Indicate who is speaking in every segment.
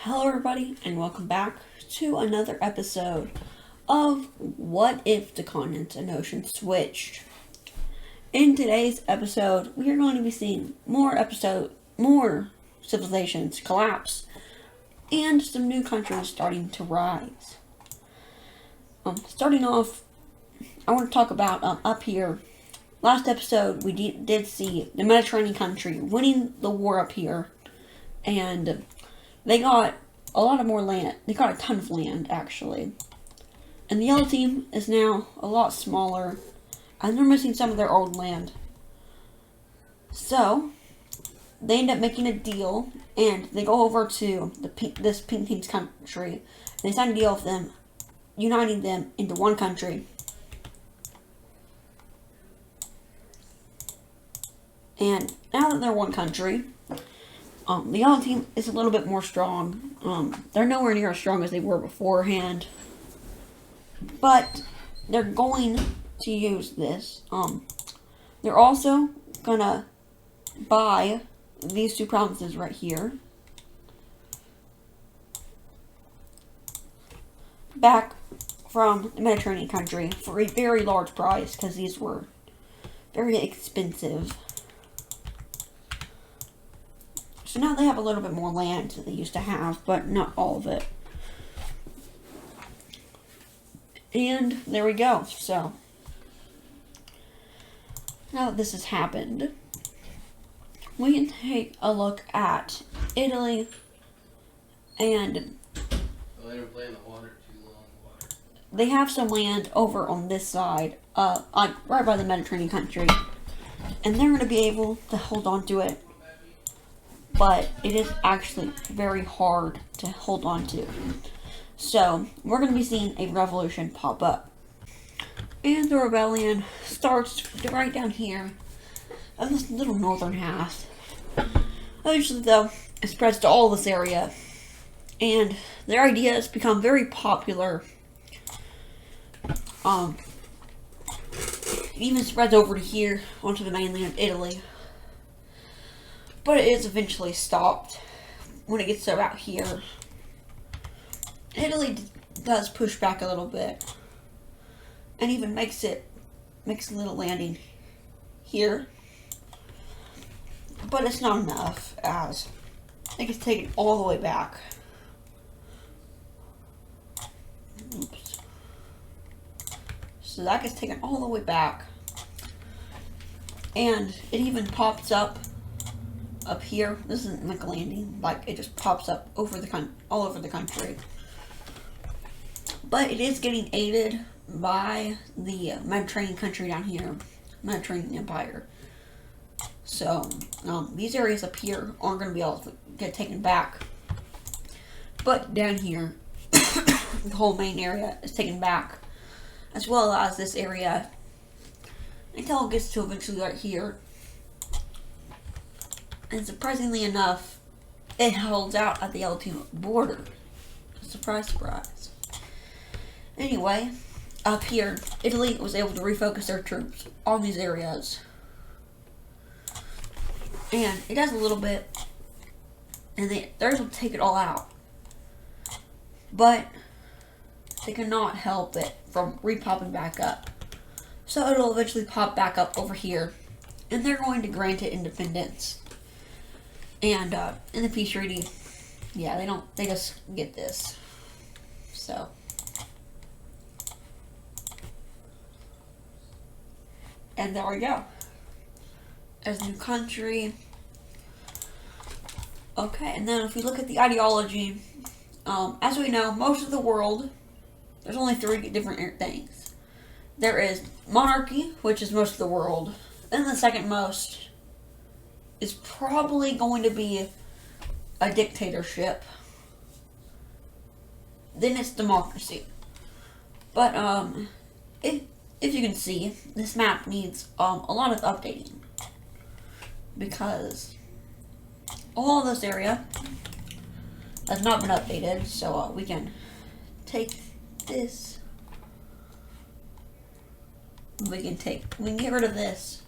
Speaker 1: Hello, everybody, and welcome back to another episode of What If the Continents and Oceans Switched. In today's episode, we are going to be seeing more civilizations collapse and some new countries starting to rise. Starting off, I want to talk about up here. Last episode, we did see the Mediterranean country winning the war up here, and they got a lot of more land. They got a ton of land, actually. And the yellow team is now a lot smaller, and they're missing some of their old land. So, they end up making a deal, and they go over to this pink team's country, and they sign a deal with them, uniting them into one country. And now that they're one country, the yellow team is a little bit more strong. They're nowhere near as strong as they were beforehand. But they're going to use this. They're also gonna buy these two provinces right here back from the Mediterranean country for a very large price, because these were very expensive. So now they have a little bit more land than they used to have, but not all of it. And there we go. So, now that this has happened, we can take a look at Italy and they have some land over on this side, like right by the Mediterranean country, and they're going to be able to hold on to it. But it is actually very hard to hold on to. So, we're going to be seeing a revolution pop up. And the rebellion starts right down here, in this little northern half. Eventually, though, it spreads to all this area. And their ideas become very popular. It even spreads over to here, onto the mainland of Italy. But it is eventually stopped when it gets to about here. Italy does push back a little bit, and even makes a little landing here. But it's not enough, as it gets taken all the way back. Oops. So that gets taken all the way back, and it even pops up here. This isn't like a landing, like it just pops up over all over the country. But it is getting aided by the Mediterranean country down here, Mediterranean Empire. So these areas up here aren't going to be able to get taken back. But down here, the whole main area is taken back, as well as this area, until it gets to eventually right here. And surprisingly enough, it holds out at the yellow team border. Surprise, surprise. Anyway, up here, Italy was able to refocus their troops on these areas. And it does a little bit, and they're able to take it all out. But they cannot help it from re-popping back up. So it'll eventually pop back up over here, and they're going to grant it independence. And in the peace treaty, yeah, they just get this. So, and there we go. As a new country. Okay, and then if we look at the ideology, as we know, most of the world, there's only 3 different things. There is monarchy, which is most of the world. Then the second most is probably going to be a dictatorship. Then it's democracy. But if you can see, this map needs a lot of updating, because all of this area has not been updated. So we can take this. We can get rid of this.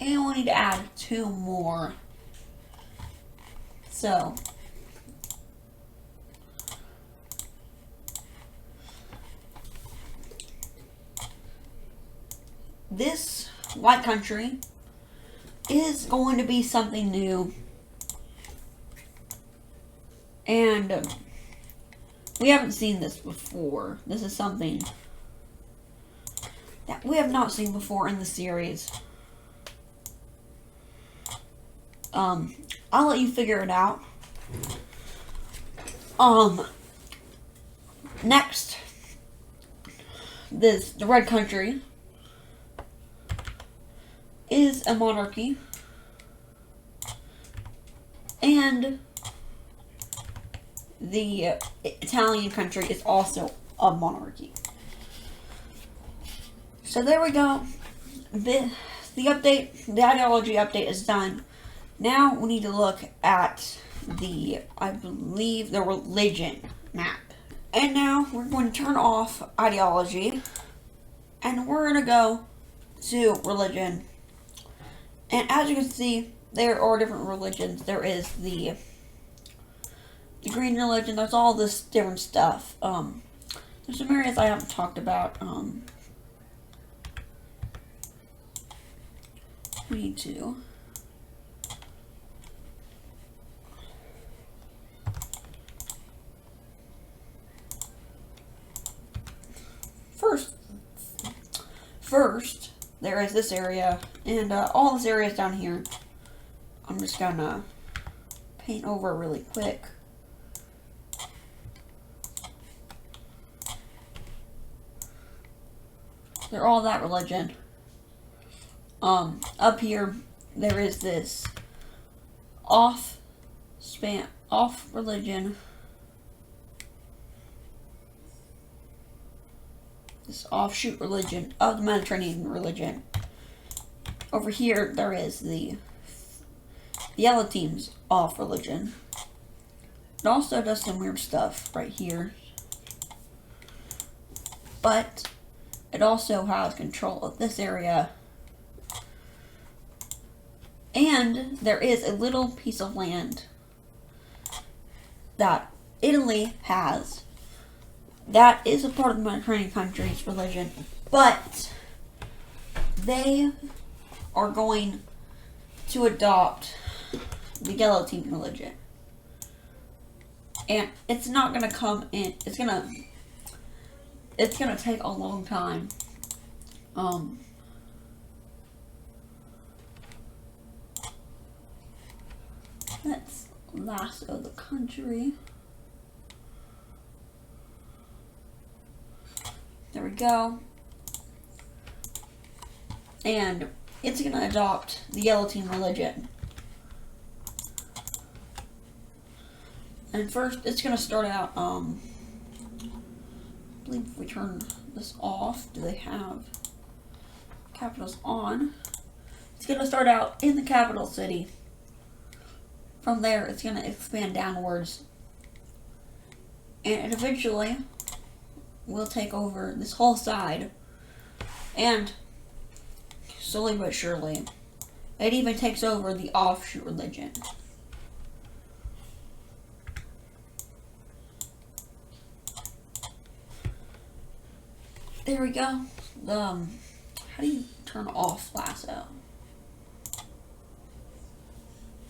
Speaker 1: And we need to add 2 more So, this white country is going to be something new. And we haven't seen this before. This is something that we have not seen before in the series. I'll let you figure it out. Next, the red country is a monarchy, and the Italian country is also a monarchy. So there we go. The update, the ideology update is done. Now we need to look at I believe, the religion map. And now we're going to turn off ideology, and we're going to go to religion. And as you can see, there are different religions. There is the green religion. There's all this different stuff. There's some areas I haven't talked about. We need to. First, there is this area, and all this area is down here. I'm just gonna paint over really quick. They're all that religion. Up here, there is this off religion. This offshoot religion of the Mediterranean religion. Over here, there is the yellow team's off religion. It also does some weird stuff right here. But it also has control of this area. And there is a little piece of land that Italy has that is a part of the Mediterranean country's religion, but they are going to adopt the yellow team religion. And it's not going to come in, it's going to take a long time. Let's lasso the country. There we go. And it's going to adopt the yellow team religion. And first, it's going to start out, I believe if we turn this off, do they have capitals on? It's going to start out in the capital city. From there, it's going to expand downwards. And eventually will take over this whole side. And slowly but surely, it even takes over the offshoot religion. There we go. How do you turn off lasso?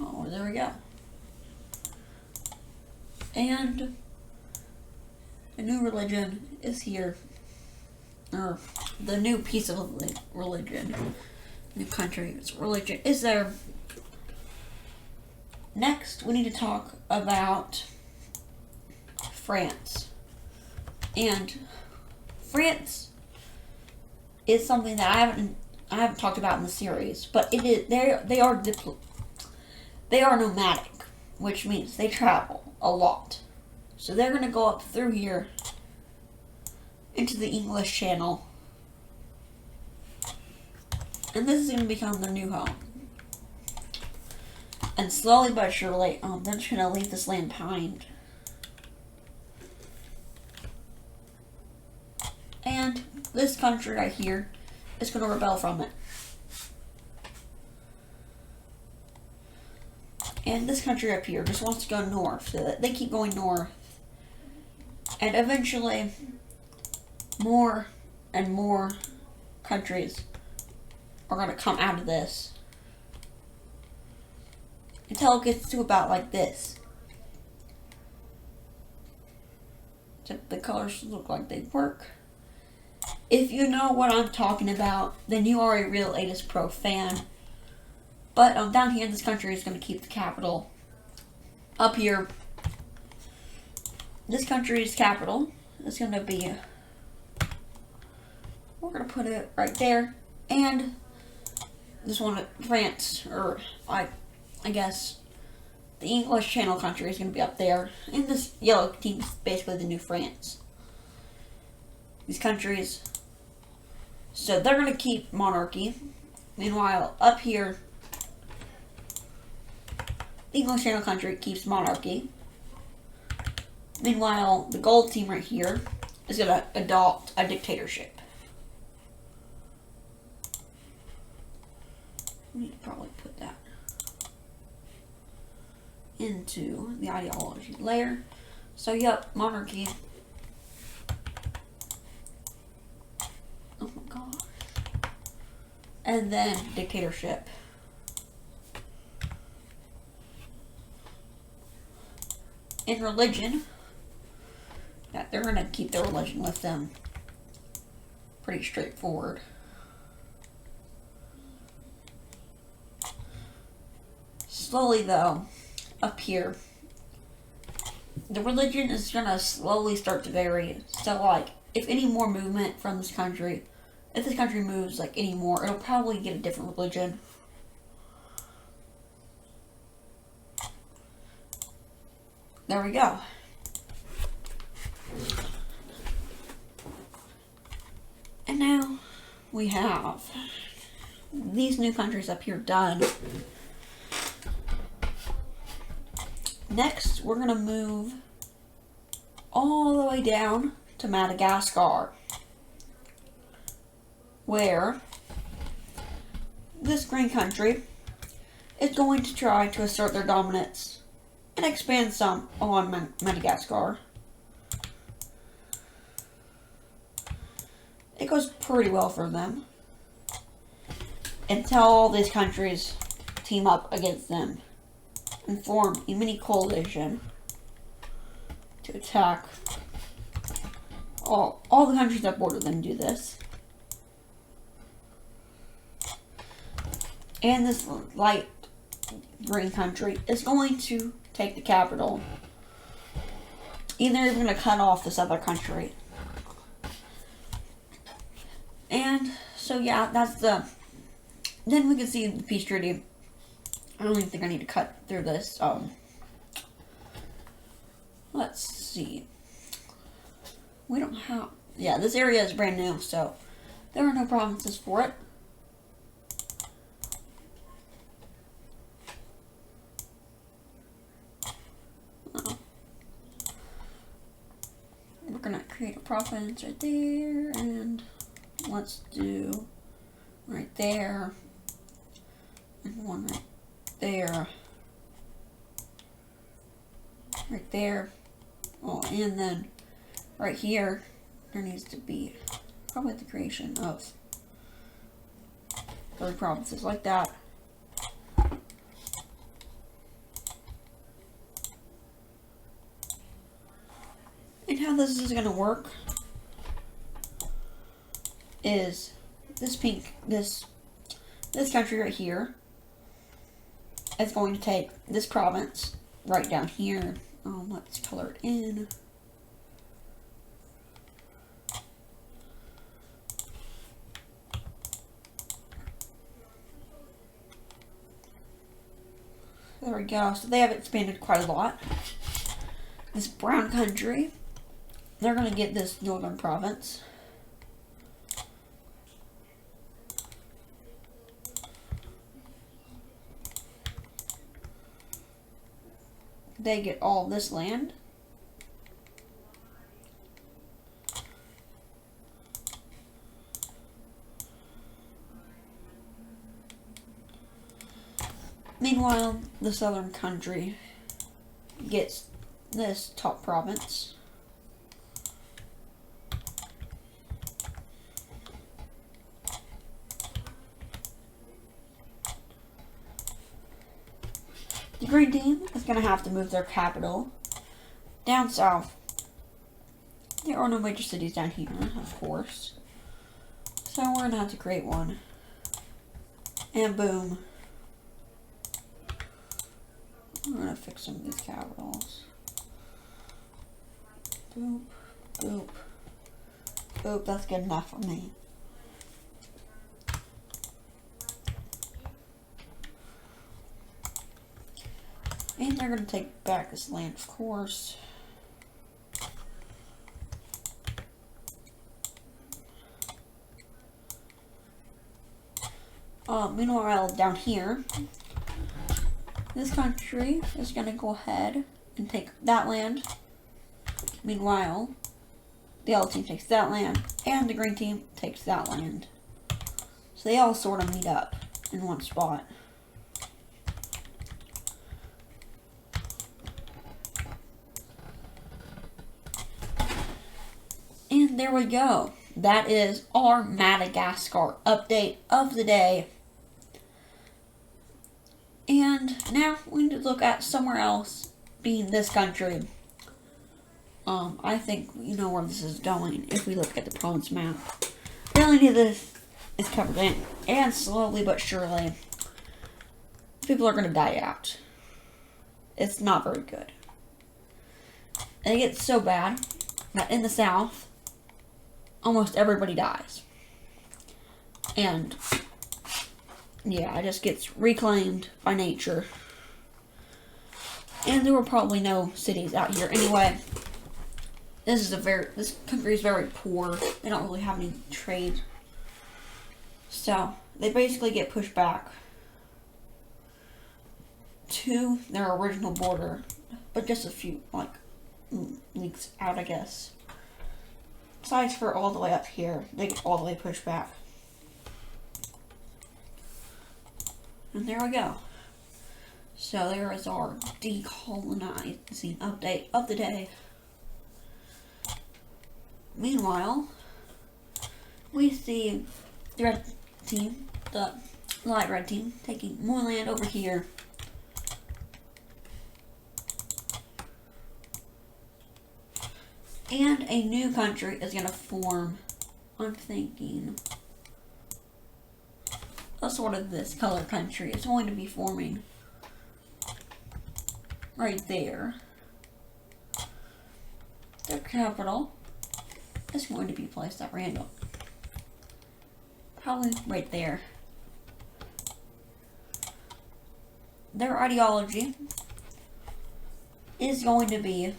Speaker 1: Oh, there we go. And a new religion is here. Or the new piece of religion. New country's religion is there. Next, we need to talk about France. And France is something that I haven't talked about in the series, but it is they are nomadic, which means they travel a lot. So they're going to go up through here into the English Channel. And this is going to become their new home. And slowly but surely, they're just going to leave this land behind. And this country right here is going to rebel from it. And this country up here just wants to go north, so that they keep going north. And eventually, more and more countries are going to come out of this. Until it gets to about like this. So the colors look like they work. If you know what I'm talking about, then you are a real ATIS Pro fan. But down here, this country is going to keep the capital. Up here, this country's capital is going to be, we're going to put it right there. And this one, France, or I guess the English Channel country is going to be up there. And this yellow team is basically the new France. These countries, so they're going to keep monarchy. Meanwhile, up here, the English Channel country keeps monarchy. Meanwhile, the gold team right here is going to adopt a dictatorship. We need to probably put that into the ideology layer. So, yep, monarchy. Oh my gosh. And then dictatorship. In religion, that they're going to keep their religion with them. Pretty straightforward. Slowly though, up here, the religion is going to slowly start to vary. So like, if any more movement from this country, if this country moves like any more, it'll probably get a different religion. There we go. And now we have these new countries up here done. Next, we're going to move all the way down to Madagascar, where this green country is going to try to assert their dominance and expand some on Madagascar. It goes pretty well for them until all these countries team up against them and form a mini coalition to attack all the countries that border them. Do this. And this light green country is going to take the capital. Either you're going to cut off this other country. And so yeah, that's the, then we can see the peace treaty. I don't even think I need to cut through this. Let's see. We don't have, yeah, this area is brand new, so there are no provinces for it. We're gonna create a province right there, and let's do right there, and one right there, right there. Oh, and then right here, there needs to be probably the creation of 3 provinces like that. And how this is going to work is this pink, this country right here is going to take this province right down here. Let's color it in. There we go. So they have expanded quite a lot. This brown country, they're going to get this northern province. They get all this land. Meanwhile, the southern country gets this top province. The green team is going to have to move their capital down south. There are no major cities down here, of course. So we're going to have to create one. And boom. We're going to fix some of these capitals. Boop, boop, boop. That's good enough for me. And they're going to take back this land, of course. Meanwhile, down here, this country is going to go ahead and take that land. Meanwhile, the yellow team takes that land, and the green team takes that land. So they all sort of meet up in one spot. And there we go. That is our Madagascar update of the day. And now we need to look at somewhere else, being this country. I think you know where this is going if we look at the province map. Really, this is covered in, and slowly but surely, people are going to die out. It's not very good. And it gets so bad that in the south, almost everybody dies. And yeah, it just gets reclaimed by nature. And there were probably no cities out here anyway. This country is very poor. They don't really have any trade. So they basically get pushed back to their original border, but just a few leagues out, I guess. Besides for all the way up here, they get all the way pushed back. And there we go. So there is our decolonizing update of the day. Meanwhile, we see the red team, the light red team, taking more land over here. And a new country is going to form, I'm thinking, a sort of this color country is going to be forming right there. Their capital is going to be placed at random. Probably right there. Their ideology is going to be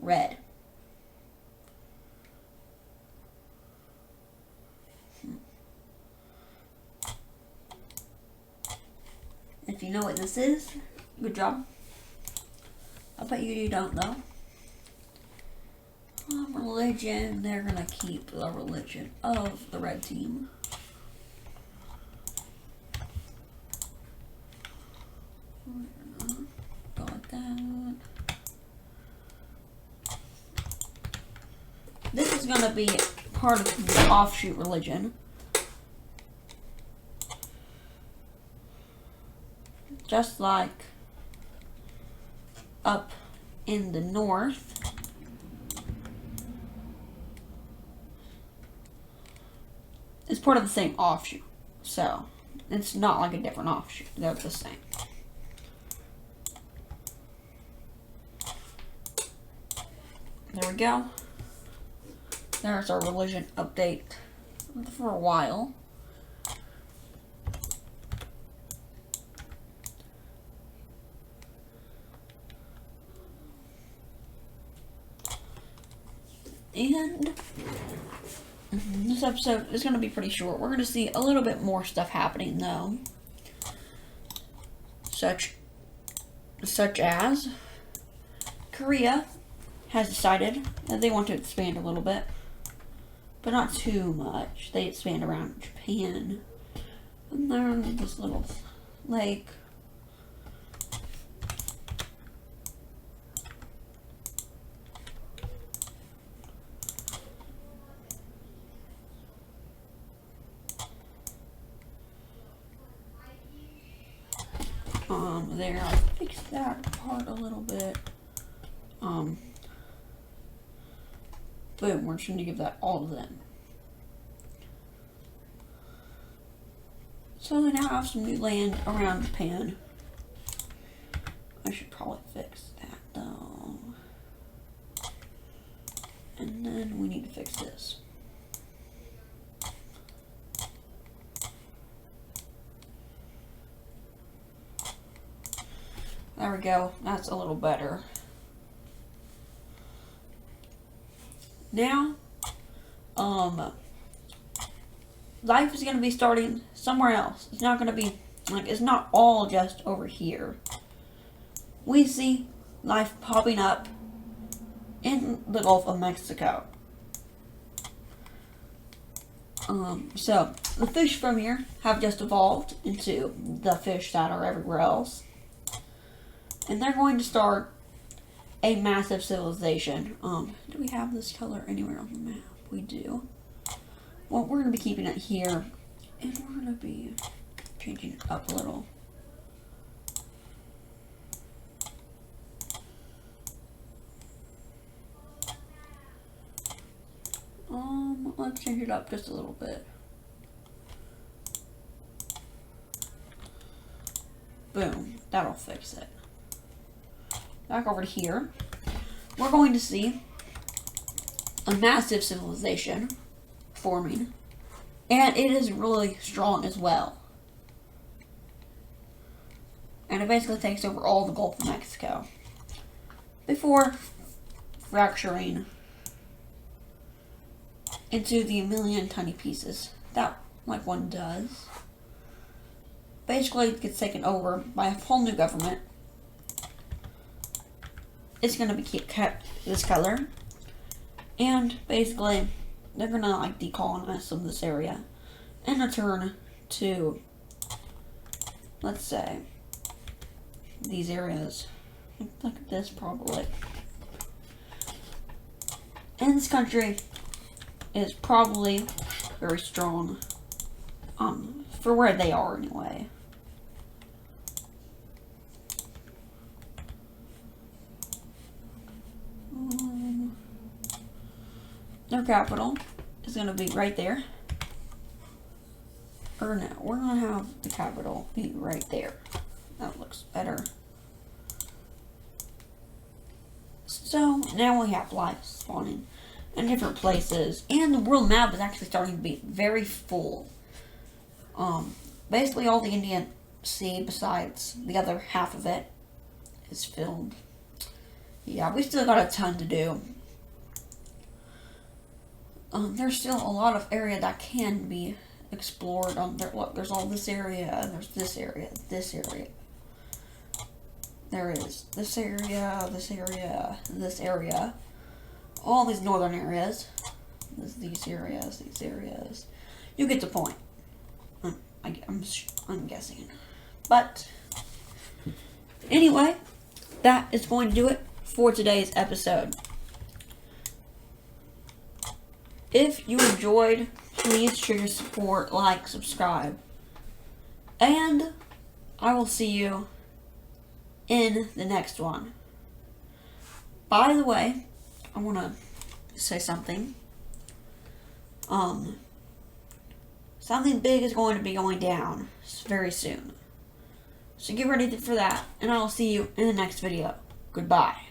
Speaker 1: red. If you know what this is, good job. I bet you don't though. Religion, they're gonna keep the religion of the red team. Got that. This is gonna be part of the offshoot religion. Just like up in the north, it's part of the same offshoot. So, it's not like a different offshoot. They're the same. There we go. There's our religion update for a while. And this episode is going to be pretty short. We're going to see a little bit more stuff happening though. Such as Korea has decided that they want to expand a little bit, but not too much. They expand around Japan, And then this little lake. There, I fixed that part a little bit. Boom, we're just going to give that all to them. So they now have some new land around Japan. I should probably fix that though. And then we need to fix this. There we go. That's a little better. Now, life is going to be starting somewhere else. It's not going to be, like, it's not all just over here. We see life popping up in the Gulf of Mexico. So, the fish from here have just evolved into the fish that are everywhere else. And they're going to start a massive civilization. Do we have this color anywhere on the map? We do. Well, we're going to be keeping it here. And we're going to be changing it up a little. Let's change it up just a little bit. Boom. That'll fix it. Back over to here. We're going to see a massive civilization forming. And it is really strong as well. And it basically takes over all the Gulf of Mexico. Before fracturing into the million tiny pieces that like one does. Basically it gets taken over by a whole new government. It's gonna be kept this color. And basically they're gonna like decolonize some of this area and return to, let's say, these areas. Look at this probably. And this country is probably very strong, for where they are anyway. Their capital is going to be right there. Or no, we're going to have the capital be right there. That looks better. So now we have life spawning in different places, and the world map is actually starting to be very full. Basically all the Indian Sea, besides the other half of it, is filled. Yeah, we still got a ton to do. There's still a lot of area that can be explored. Look, there's all this area, and there's this area, this area. There is this area, this area, this area. All these northern areas. These areas, these areas. You get the point. I'm guessing. But, anyway, that is going to do it for today's episode. If you enjoyed, please show your support, like, subscribe. And I will see you in the next one. By the way, I want to say something. Something big is going to be going down very soon. So get ready for that, and I'll see you in the next video. Goodbye.